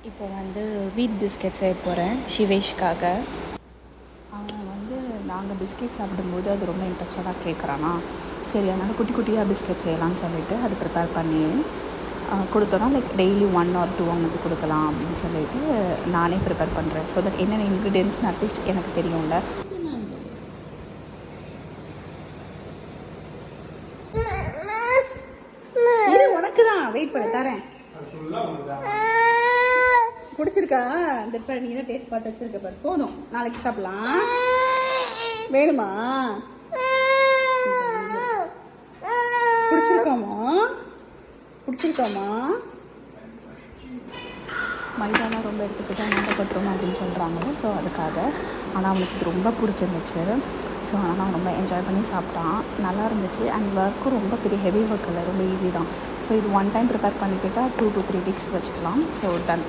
இப்போ வந்து வீட் பிஸ்கெட் செய்ய போகிறேன் ஷிவேஷ்காக. அவன் வந்து நாங்கள் பிஸ்கெட் சாப்பிடும்போது அது ரொம்ப இன்ட்ரெஸ்டடாக கேட்குறானா, சரி அதனால் குட்டி குட்டியாக பிஸ்கெட் செய்யலாம்னு சொல்லிவிட்டு அது ப்ரிப்பேர் பண்ணி கொடுத்தோன்னா லைக் டெய்லி 1 or 2 அவனுக்கு கொடுக்கலாம் அப்படின்னு சொல்லிட்டு நானே ப்ரிப்பேர் பண்ணுறேன். ஸோ தட் என்னென்ன இன்க்ரீடியன்ட்ஸ்னு அட்லீஸ்ட் எனக்கு தெரியும்ல. உனக்கு தான் வெயிட் பண்ணி தரேன். பிடிச்சிருக்கா? இந்த பாரு, நீ தான் டேஸ்ட் பார்த்து வச்சிருக்க பாரு. போதும், நாளைக்கு சாப்பிடலாம். வேணுமா? பிடிச்சிருக்காமா? பிடிச்சிருக்காமா? மைதாலாம் ரொம்ப எடுத்துக்கிட்டால் ஞாபகப்பட்டுரும் அப்படின்னு சொல்கிறாங்க. ஸோ அதுக்காக. ஆனால் அவனுக்கு இது ரொம்ப பிடிச்சிருந்துச்சு. ஸோ அதனால் அவன் ரொம்ப என்ஜாய் பண்ணி சாப்பிட்டான். நல்லா இருந்துச்சு. அண்ட் ஒர்க்கும் ரொம்ப பெரிய ஹெவி ஒர்க் இல்லை, ரொம்ப ஈஸி தான். ஸோ இது 1 time ப்ரிப்பேர் பண்ணிக்கிட்டால் 2 to 3 weeks வச்சுக்கலாம். So ton.